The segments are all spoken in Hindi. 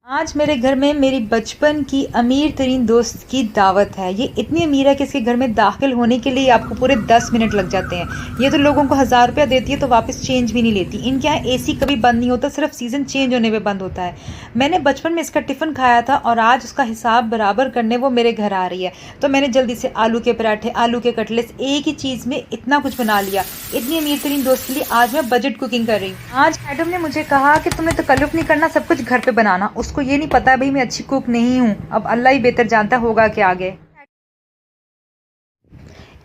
आज मेरे घर में मेरी बचपन की अमीर तरीन दोस्त की दावत है। ये इतनी अमीर है कि इसके घर में दाखिल होने के लिए आपको पूरे 10 मिनट लग जाते हैं। ये तो लोगों को 1000 रुपया देती है तो वापस चेंज भी नहीं लेती। इनके यहाँ एसी कभी बंद नहीं होता, सिर्फ सीज़न चेंज होने पे बंद होता है। मैंने बचपन में इसका टिफ़िन खाया था और आज उसका हिसाब बराबर करने वो मेरे घर आ रही है। तो मैंने जल्दी से आलू के पराठे, आलू के कटलेट्स, एक ही चीज़ में इतना कुछ बना लिया। इतनी अमीर तरीन दोस्त के लिए आज मैं बजट कुकिंग कर रही हूँ। आज मैडम ने मुझे कहा कि तुम्हें तकल्लुफ़ नहीं करना, सब कुछ घर पे बनाना। उसको ये नहीं पता भाई मैं अच्छी कुक नहीं हूँ। अब अल्लाह ही बेहतर जानता होगा कि आगे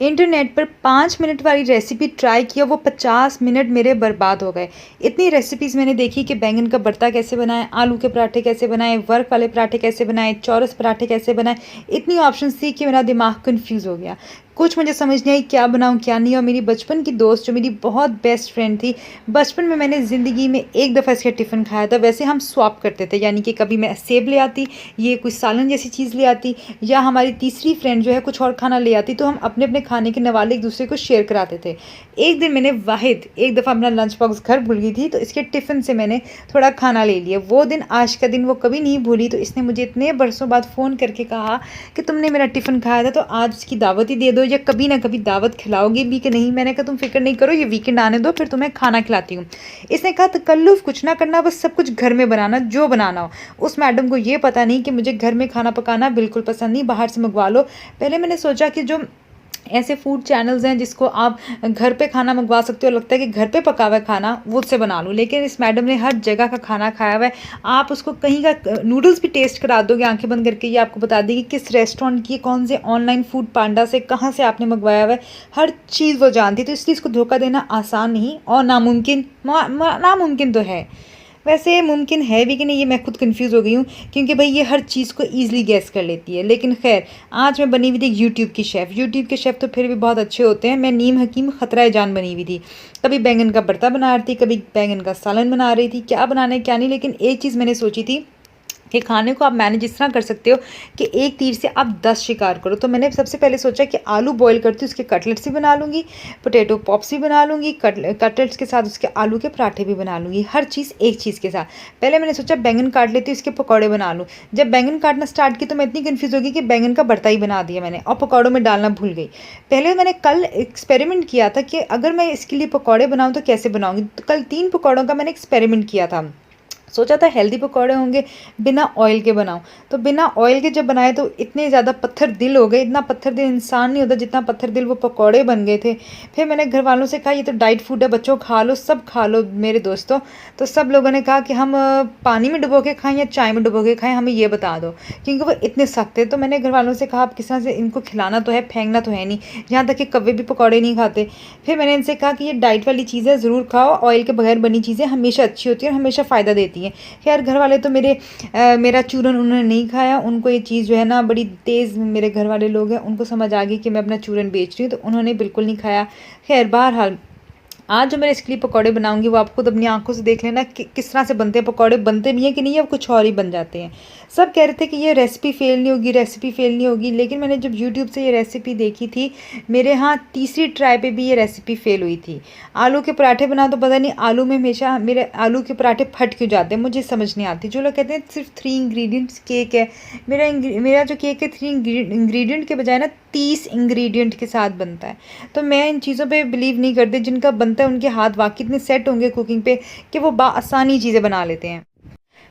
इंटरनेट पर 5 मिनट वाली रेसिपी ट्राई किया, वो 50 मिनट मेरे बर्बाद हो गए। इतनी रेसिपीज़ मैंने देखी कि बैंगन का भरता कैसे बनाएं, आलू के पराठे कैसे बनाएं, वर्क वाले पराठे कैसे बनाएं, चौरस पराठे कैसे बनाएं। इतनी ऑप्शंस थी कि मेरा दिमाग कंफ्यूज हो गया। कुछ मुझे समझ नहीं आई क्या बनाऊं क्या नहीं। और मेरी बचपन की दोस्त जो मेरी बहुत बेस्ट फ्रेंड थी, बचपन में मैंने ज़िंदगी में एक दफ़ा इसका टिफ़िन खाया था। वैसे हम स्वैप करते थे, यानी कि कभी मैं सेब ले आती, ये कोई सालन जैसी चीज़ ले आती, या हमारी तीसरी फ्रेंड जो है कुछ और खाना ले आती, तो हम अपने अपने खाने के नवाले एक दूसरे को शेयर कराते थे। एक दिन मैंने वाहिद एक दफ़ा अपना लंच बॉक्स घर भूल गई थी, तो इसके टिफ़िन से मैंने थोड़ा खाना ले लिया। वो दिन आज का दिन वो कभी नहीं भूली। तो इसने मुझे इतने बरसों बाद फ़ोन करके कहा कि तुमने मेरा टिफ़िन खाया था तो आज उसकी दावत ही दे दो, या कभी ना कभी दावत खिलाओगे भी कि नहीं। मैंने कहा तुम फिक्र नहीं करो, ये वीकेंड आने दो, फिर तुम्हें खाना खिलाती हूँ। इसने कहा तकल्लुफ़ कुछ ना करना, बस सब कुछ घर में बनाना जो बनाना हो। उस मैडम को ये पता नहीं कि मुझे घर में खाना पकाना बिल्कुल पसंद नहीं, बाहर से मंगवा लो। पहले मैंने सोचा कि जो ऐसे फूड चैनल्स हैं जिसको आप घर पे खाना मंगवा सकते हो, लगता है कि घर पे पका हुआ है खाना, वो उससे बना लूँ। लेकिन इस मैडम ने हर जगह का खाना खाया हुआ है। आप उसको कहीं का नूडल्स भी टेस्ट करा दोगे आंखें बंद करके, ये आपको बता देगी किस रेस्टोरेंट की, कौन से ऑनलाइन फूड पांडा से, कहाँ से आपने मंगवाया हुआ है। हर चीज़ वो जानती। तो इसलिए इसको धोखा देना आसान नहीं और नामुमकिन नामुमकिन तो है। वैसे मुमकिन है भी कि नहीं, ये मैं खुद कंफ्यूज हो गई हूँ, क्योंकि भाई ये हर चीज़ को ईजिली गैस कर लेती है। लेकिन खैर, आज मैं बनी हुई थी यूट्यूब की शेफ़। यूट्यूब के शेफ़ तो फिर भी बहुत अच्छे होते हैं। मैं नीम हकीम खतरा जान बनी हुई थी। कभी बैंगन का भरता बना रही थी, कभी बैंगन का सालन बना रही थी, क्या बनाना है क्या नहीं। लेकिन एक चीज़ मैंने सोची थी कि खाने को आप मैनेज इस तरह कर सकते हो कि एक तीर से आप 10 शिकार करो। तो मैंने सबसे पहले सोचा कि आलू बॉईल करती हूँ, उसके कटलेट्स भी बना लूँगी, पोटैटो पॉप्स भी बना लूँगी, कटलेट्स के साथ उसके आलू के पराठे भी बना लूँगी, हर चीज़ एक चीज़ के साथ। पहले मैंने सोचा बैंगन काट लेती हूँ, उसके पकौड़े बना लूँ। जब बैंगन काटना स्टार्ट की तो मैं इतनी कन्फ्यूज़ हो गई कि बैंगन का भरता ही बना दिया मैंने और पकौड़ों में डालना भूल गई। पहले मैंने कल एक्सपेरिमेंट किया था कि अगर मैं इसके लिए पकौड़े बनाऊँ तो कैसे बनाऊँगी। तो कल 3 पकौड़ों का मैंने एक्सपेरिमेंट किया था। सोचा था हेल्दी पकौड़े होंगे, बिना ऑयल के बनाऊं। तो बिना ऑयल के जब बनाए तो इतने ज़्यादा पत्थर दिल हो गए। इतना पत्थर दिल इंसान नहीं होता जितना पत्थर दिल वो पकौड़े बन गए थे। फिर मैंने घर वालों से कहा ये तो डाइट फूड है, बच्चों खा लो, सब खा लो मेरे दोस्तों। तो सब लोगों ने कहा कि हम पानी में डुबो के खाएं या चाय में डुबो के खाएं, हमें ये बता दो, क्योंकि वो इतने सख्त थे। तो मैंने घर वालों से कहा आप किस तरह से इनको खिलाना तो है, फेंकना तो है नहीं। यहाँ तक कि कभी भी पकौड़े नहीं खाते। फिर मैंने इनसे कहा कि ये डाइट वाली चीज़ है, ज़रूर खाओ, ऑयल के बगैर बनी चीज़ें हमेशा अच्छी होती है और हमेशा फ़ायदा देती हैं। खैर घर वाले तो मेरा चूरन उन्होंने नहीं खाया। उनको ये चीज़ जो है ना, बड़ी तेज़ मेरे घर वाले लोग हैं, उनको समझ आ गई कि मैं अपना चूरन बेच रही हूँ, तो उन्होंने बिल्कुल नहीं खाया। खैर बहरहाल, आज जो मैं इसके लिए पकौड़े बनाऊंगी वो आप खुद अपनी आंखों से देख लेना कि किस तरह से बनते हैं। पकौड़े बनते भी हैं कि नहीं, या कुछ और ही बन जाते हैं। सब कह रहे थे कि ये रेसिपी फेल नहीं होगी, रेसिपी फेल नहीं होगी। लेकिन मैंने जब यूट्यूब से ये रेसिपी देखी थी, मेरे यहाँ तीसरी ट्राई पे भी ये रेसिपी फेल हुई थी। आलू के पराठे बना तो पता नहीं आलू में हमेशा मेरे आलू के पराठे फट क्यों जाते हैं, मुझे समझ नहीं आती। जो लोग कहते हैं सिर्फ 3 इंग्रेडिएंट्स केक है, मेरा जो केक है 3 इंग्रेडिएंट के बजाय ना 30 इंग्रेडिएंट के साथ बनता है। तो मैं इन चीज़ों पे बिलीव नहीं करती। जिनका बनता है उनके हाथ वाकई इतने सेट होंगे कुकिंग पे कि वो आसानी चीज़ें बना लेते हैं।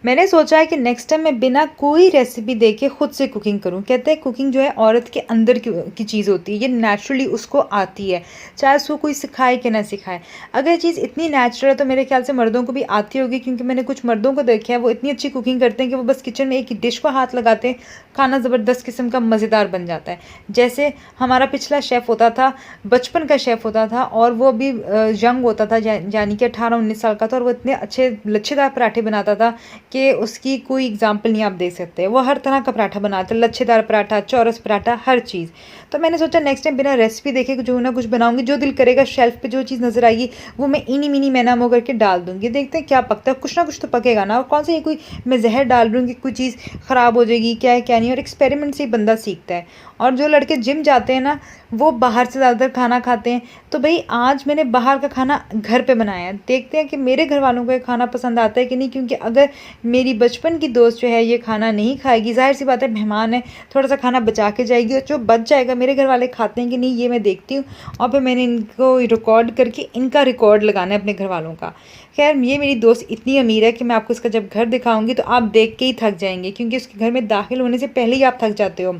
मैंने सोचा है कि नेक्स्ट टाइम मैं बिना कोई रेसिपी देखे खुद से कुकिंग करूं। कहते हैं कुकिंग जो है औरत के अंदर की चीज़ होती है, ये नेचुरली उसको आती है, चाहे उसको कोई सिखाए कि ना सिखाए। अगर ये चीज़ इतनी नेचुरल है तो मेरे ख्याल से मर्दों को भी आती होगी, क्योंकि मैंने कुछ मर्दों को देखा है वो इतनी अच्छी कुकिंग करते हैं कि वो बस किचन में एक ही डिश को हाथ लगाते हैं, खाना ज़बरदस्त किस्म का मज़ेदार बन जाता है। जैसे हमारा पिछला शेफ़ होता था, बचपन का शेफ़ होता था, और वो अभी यंग होता था, यानी कि 18-19 साल का था, और वो इतने अच्छे लच्छेदार पराठे बनाता था कि उसकी कोई एग्जाम्पल नहीं आप देख सकते। वो हर तरह का पराठा बनाता है, लच्छेदार पराठा, चौरस पराठा, हर चीज़। तो मैंने सोचा नेक्स्ट टाइम बिना रेसिपी देखे जो ना कुछ बनाऊंगी, जो दिल करेगा शेल्फ पे जो चीज़ नज़र आएगी वो मैं इनी मिनी मैना मो करके डाल दूंगी। देखते हैं क्या पकता है, कुछ ना कुछ तो पकेगा ना। और कौन सा ये कोई मैं जहर डाल दूँगी, कोई चीज़ ख़राब हो जाएगी, क्या है क्या नहीं। और एक्सपेरिमेंट से ही बंदा सीखता है। और जो लड़के जिम जाते हैं ना, वो बाहर से ज़्यादातर खाना खाते हैं। तो भाई आज मैंने बाहर का खाना घर पे बनाया है। देखते हैं कि मेरे घर वालों को ये खाना पसंद आता है कि नहीं, क्योंकि अगर मेरी बचपन की दोस्त जो है ये खाना नहीं खाएगी। ज़ाहिर सी बात है, मेहमान है, थोड़ा-सा खाना बचा के जाएगी और जो बच जाएगा मेरे घर वाले खाते हैं कि नहीं ये मैं देखती हूँ और फिर मैंने इनको रिकॉर्ड करके इनका रिकॉर्ड लगाना है अपने घर वालों का। ख़ैर ये मेरी दोस्त इतनी अमीर है कि मैं आपको इसका जब घर दिखाऊँगी तो आप देख के ही थक जाएँगे, क्योंकि उसके घर में दाखिल होने से पहले ही आप थक जाते हो।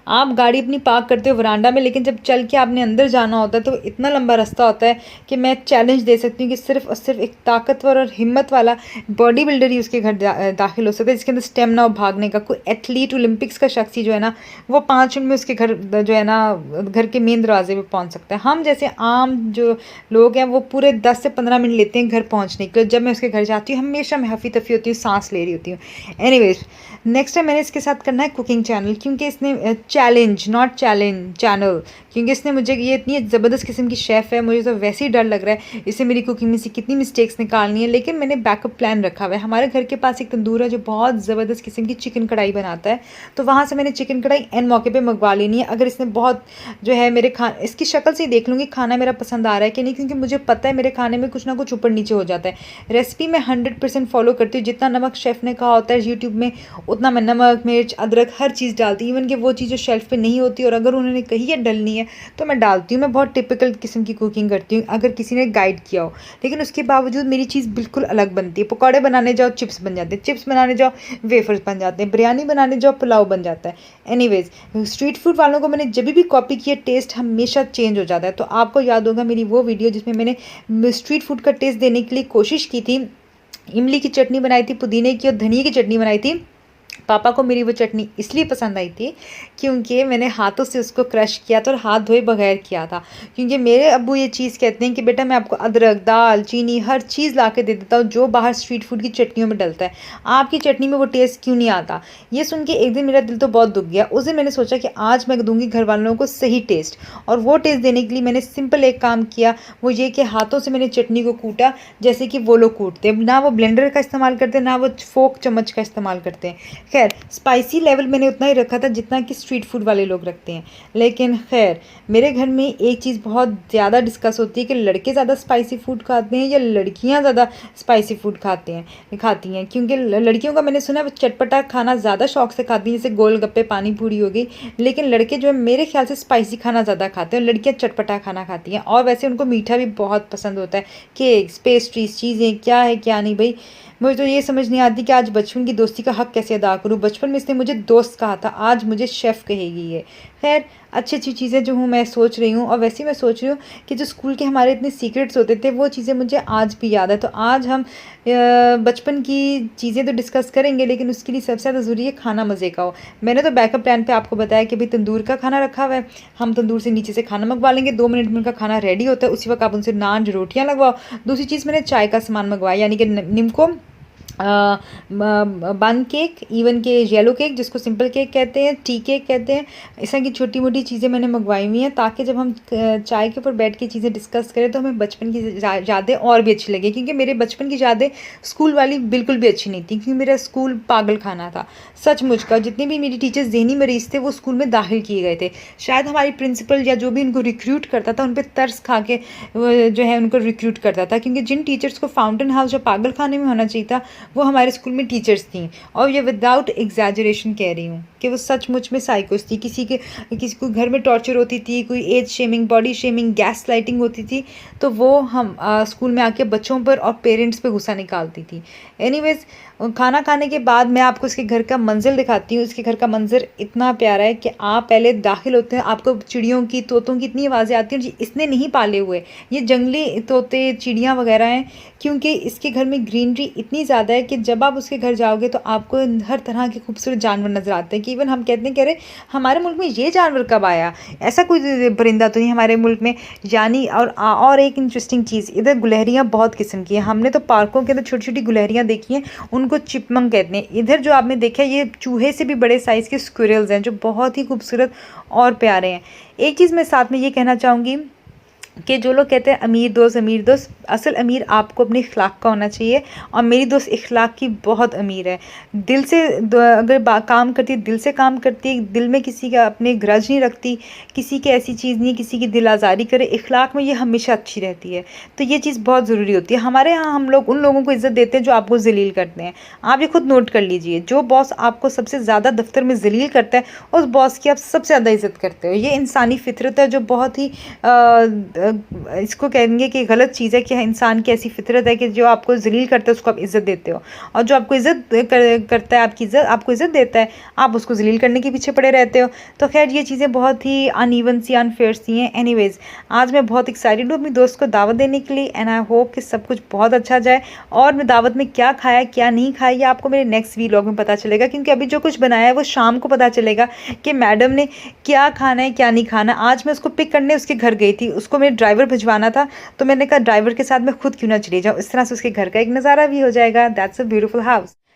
आप गाड़ी अपनी पार्क करते हो वरांडा में, लेकिन जब चल के आपने अंदर जाना होता है तो इतना लंबा रास्ता होता है कि मैं चैलेंज दे सकती हूँ कि सिर्फ और सिर्फ एक ताकतवर और हिम्मत वाला बॉडी बिल्डर ही उसके घर दाखिल हो सकता है, जिसके अंदर स्टेमिना और भागने का। कोई एथलीट ओलंपिक्स का शख्स ही जो है ना वो 5 मिनट में उसके घर जो है ना घर के मेन दरवाजे पर पहुँच सकता है। हम जैसे आम जो लोग हैं वो पूरे 10 से 15 मिनट लेते हैं घर पहुँचने के लिए। जब मैं उसके घर जाती हूँ हमेशा मैं हफ़ी तफ़ी होती हूँ, सांस ले रही होती हूँ। एनीवेज नेक्स्ट टाइम मैंने इसके साथ करना है कुकिंग चैनल, क्योंकि इसने चैलेंज नॉट चैलेंज चैनल, क्योंकि इसने मुझे ये इतनी ज़बरदस्त किस्म की शेफ़ है, मुझे तो वैसे ही डर लग रहा है इससे मेरी कुकिंग में से कितनी मिस्टेक्स निकालनी है। लेकिन मैंने बैकअप प्लान रखा हुआ है। हमारे घर के पास एक तंदूर है जो बहुत ज़बरदस्त किस्म की चिकन कढ़ाई बनाता है, तो वहाँ से मैंने चिकन कढ़ाई एन मौके पर मंगवा लेनी है। अगर इसने बहुत जो है मेरे इसकी शक्ल से ही देख लूँगी खाना मेरा पसंद आ रहा है कि नहीं, क्योंकि मुझे पता है मेरे खाने में कुछ ना कुछ ऊपर नीचे हो जाता है। रेसिपी मैं 100% फॉलो करती हूँ। जितना नमक शेफ़ ने कहा होता है यूट्यूब में उतना मैं नमक मिर्च अदरक हर चीज़ डालती हूँ, इवन कि वो चीज़ जो शेल्फ़ पे नहीं होती और अगर उन्होंने कही है डलनी है तो मैं डालती हूँ। मैं बहुत टिपिकल किस्म की कुकिंग करती हूँ अगर किसी ने गाइड किया हो, लेकिन उसके बावजूद मेरी चीज़ बिल्कुल अलग बनती है। पकौड़े बनाने जाओ चिप्स बन जाते हैं, चिप्स बनाने जाओ वेफर्स बन जाते हैं, बिरयानी बनाने जाओ पुलाव बन जाता है। एनीवेज स्ट्रीट फूड वालों को मैंने जब भी कॉपी किया टेस्ट हमेशा चेंज हो जाता है। तो आपको याद होगा मेरी वो वीडियो जिसमें मैंने स्ट्रीट फूड का टेस्ट देने के लिए कोशिश की थी। इमली की चटनी बनाई थी, पुदीने की और धनिया की चटनी बनाई थी। पापा को मेरी वो चटनी इसलिए पसंद आई थी क्योंकि मैंने हाथों से उसको क्रश किया था और हाथ धोए बगैर किया था, क्योंकि मेरे अब्बू ये चीज़ कहते हैं कि बेटा मैं आपको अदरक दाल चीनी हर चीज़ ला के दे देता हूँ जो बाहर स्ट्रीट फूड की चटनियों में डलता है, आपकी चटनी में वो टेस्ट क्यों नहीं आता। ये सुन के एक दिन मेरा दिल तो बहुत दुख गया। उस दिन मैंने सोचा कि आज मैं दूंगी घर वालों को सही टेस्ट, और वो टेस्ट देने के लिए मैंने सिंपल एक काम किया, वो ये कि हाथों से मैंने चटनी को कूटा जैसे कि वो लोग कूटते हैं। ना वो ब्लेंडर का इस्तेमाल करते हैं ना वो फोक चम्मच का इस्तेमाल करते हैं। खैर स्पाइसी लेवल मैंने उतना ही रखा था जितना कि स्ट्रीट फूड वाले लोग रखते हैं। लेकिन खैर मेरे घर में एक चीज़ बहुत ज़्यादा डिस्कस होती है कि लड़के ज़्यादा स्पाइसी फूड खाते हैं या लड़कियां ज़्यादा स्पाइसी फूड खाती हैं, क्योंकि लड़कियों का मैंने सुना है वो चटपटा खाना ज़्यादा शौक से खाती हैं, जैसे गोलगप्पे पानी पूरी हो गई। लेकिन लड़के जो है मेरे ख्याल से स्पाइसी खाना ज़्यादा खाते हैं और लड़कियाँ चटपटा खाना खाती हैं। और वैसे उनको मीठा भी बहुत पसंद होता है, केक्स पेस्ट्रीज चीज़ें क्या है क्या नहीं। भाई मुझे तो ये समझ नहीं आती कि आज बचपन की दोस्ती का हक कैसे अदा करूँ। बचपन में इसने मुझे दोस्त कहा था, आज मुझे शेफ़ कहेगी ये। खैर अच्छी चीज़ें जो हूँ मैं सोच रही हूँ, और वैसे ही मैं सोच रही हूँ कि जो स्कूल के हमारे इतने सीक्रेट्स होते थे वो चीज़ें मुझे आज भी याद है। तो आज हम बचपन की चीज़ें तो डिस्कस करेंगे, लेकिन उसके लिए सबसे ज़्यादा ज़रूरी है खाना मज़े का हो। मैंने तो बैकअप प्लान पे आपको बताया कि भाई तंदूर का खाना रखा हुआ है, हम तंदूर से नीचे से खाना मंगवा लेंगे, 2 मिनट में उनका खाना रेडी होता है, उसी वक्त आप उनसे नान रोटियाँ लगवाओ। दूसरी चीज़ मैंने चाय का सामान मंगवाया, यानी कि निम्को बन केक, इवन के येलो केक जिसको सिंपल केक कहते हैं, टी केक कहते हैं, इस तरह की छोटी मोटी चीज़ें मैंने मंगवाई हुई हैं ताकि जब हम चाय के ऊपर बैठ के चीज़ें डिस्कस करें तो हमें बचपन की यादें और भी अच्छी लगे। क्योंकि मेरे बचपन की यादें स्कूल वाली बिल्कुल भी अच्छी नहीं थी, क्योंकि मेरा स्कूल पागल खाना था सचमुच का। जितने भी मेरी टीचर्स ज़हनी मरीज़ थे वो स्कूल में दाखिल किए गए थे। शायद हमारी प्रिंसिपल या जो भी उनको रिक्रूट करता था उन पर तरस खा के जो है उनको रिक्रूट करता था, क्योंकि जिन टीचर्स को फाउंटेन हाउस या पागल खाने में होना चाहिए था वो हमारे स्कूल में टीचर्स थी। और ये विदाउट एग्जैजरेशन कह रही हूँ कि वो सचमुच में साइकोस थी। किसी को घर में टॉर्चर होती थी, कोई age shaming body shaming gaslighting होती थी, तो वो हम स्कूल में आके बच्चों पर और पेरेंट्स पे गुस्सा निकालती थी। एनीवेज खाना खाने के बाद मैं आपको इसके घर का मंजर दिखाती हूँ। इसके घर का मंजर इतना प्यारा है कि आप पहले दाखिल होते हैं आपको चिड़ियों की तोतों की इतनी आवाज़ें आती हैं। इसने नहीं पाले हुए, ये जंगली तोते चिड़ियाँ वगैरह हैं, क्योंकि इसके घर में ग्रीनरी इतनी ज़्यादा है कि जब आप उसके घर जाओगे तो आपको हर तरह के खूबसूरत जानवर नज़र आते हैं। कि इवन हम कहते हैं कि अरे हमारे मुल्क में ये जानवर कब आया, ऐसा कोई परिंदा तो नहीं हमारे मुल्क में। यानी और एक इंटरेस्टिंग चीज़, इधर गुलहरियाँ बहुत किस्म की हैं। हमने तो पार्कों के अंदर छोटी छोटी गुलहरियाँ देखी हैं, उनको चिपमंग कहते हैं। इधर जो आपने देखा ये चूहे से भी बड़े साइज़ के स्क्विरल्स हैं जो बहुत ही खूबसूरत और प्यारे हैं। एक चीज़ मैं साथ में ये कहना चाहूँगी कि जो लोग कहते हैं अमीर दोस्त, असल अमीर आपको अपने इखलाक का होना चाहिए, और मेरी दोस्त इखलाक की बहुत अमीर है। दिल से अगर काम करती है, दिल से काम करती है, दिल में किसी का अपने ग्रज नहीं रखती, किसी की ऐसी चीज़ नहीं, किसी की दिल आज़ारी करे, इखलाक में ये हमेशा अच्छी रहती है। तो ये चीज़ बहुत ज़रूरी होती है। हमारे यहाँ हम लोग उन लोगों को इज़्ज़त देते हैं जो आपको ज़लील करते हैं। आप ये खुद नोट कर लीजिए, जो बॉस आपको सबसे ज़्यादा दफ्तर में ज़लील करता है, उस बॉस की आप सबसे ज़्यादा इज़्ज़त करते हो। ये इंसानी फितरत है जो बहुत ही इसको कहेंगे कि गलत चीज़ है कि इंसान की ऐसी फितरत है कि जो आपको ज़लील करता है उसको आप इज़्ज़त देते हो, और जो आपको इज़्ज़त करता है, आपको इज़्ज़त देता है, आप उसको ज़लील करने के पीछे पड़े रहते हो। तो खैर ये चीज़ें बहुत ही अनइवन सी, अनफेयर सी हैं। एनीवेज़, आज मैं बहुत एक्साइटेड हूँ अपनी दोस्त को दावत देने के लिए, एंड आई होप कि सब कुछ बहुत अच्छा जाए। और मैं दावत में क्या खाया क्या नहीं खाया ये आपको मेरे नेक्स्ट व्लॉग में पता चलेगा, क्योंकि अभी जो कुछ बनाया है वो शाम को पता चलेगा कि मैडम ने क्या खाना है क्या नहीं खाना। आज मैं उसको पिक करने उसके घर गई थी, उसको मेरे ड्राइवर भिजवाना था, तो मैंने कहा ड्राइवर के साथ मैं खुद क्यों ना चली जाऊँ, इस तरह से उसके घर का एक नज़ारा भी हो जाएगा। That's a beautiful house.